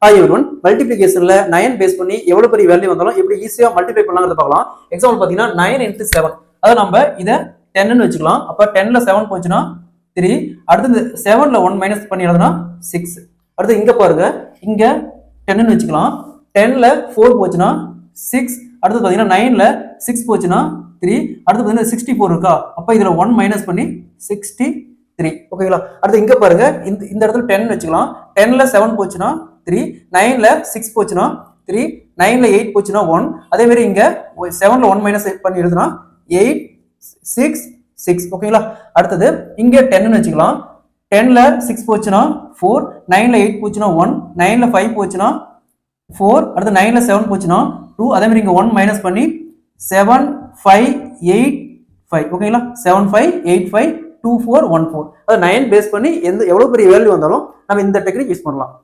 Hi everyone, multiplicationல 9 base பண்ணி எவ்வளவு பெரிய வேல்யூ வந்தாலும் எப்படி ஈஸியா மல்டிப்ளை பண்ணலாம்ங்கறத பார்க்கலாம். எக்ஸாம்பிள் பாத்தீங்கன்னா 9 into 7. அத நம்ம இத 10 ன்னு வெச்சுக்கலாம். அப்ப 10 ல 7 போச்சுனா 3. அடுத்து 7 ல 1 மைனஸ் பண்ணி எழுதுனா 6. அடுத்து இங்க பாருங்க. இங்க 10 ன்னு வெச்சுக்கலாம். 10 ல 4 போச்சுனா 6. அடுத்து பாத்தீங்கன்னா 9 ல 6 போச்சுனா 3. அடுத்து பாத்தீங்கன்னா 64 இருக்கா? அப்ப இதுல 1 மைனஸ் பண்ணி 63. ஓகேங்களா? அடுத்து இங்க பாருங்க. இந்த இடத்துல 10 வெச்சுக்கலாம். 10 ல 7 போச்சுனா 3, 9 ல 6 போச்சுனா 3, 9 ல 8 போச்சுனா 1. அதே மாதிரி இங்க 7 ல 1 மைனஸ் பண்ணி எழுதுனா 8, 6, 6. ஓகேங்களா? அடுத்தது இங்க 10 ன்னு வெச்சுக்கலாம். 10 ல 6 போச்சுனா 4, 9 ல 8 போச்சுனா 1, 9 ல 5 போச்சுனா 4, அடுத்து 9 ல 7 போச்சுனா 2. அதே மாதிரி இங்க 1 மைனஸ் பண்ணி 7, 5, 8, 5. ஓகேங்களா? 7, 5, 8, 5, 2, 4, 1, 4. அது 9 பேஸ் பண்ணி எவ்வளவு பெரிய வேல்யூ வந்தாலும் நம்ம இந்த டெக்னிக் யூஸ் பண்ணலாம்.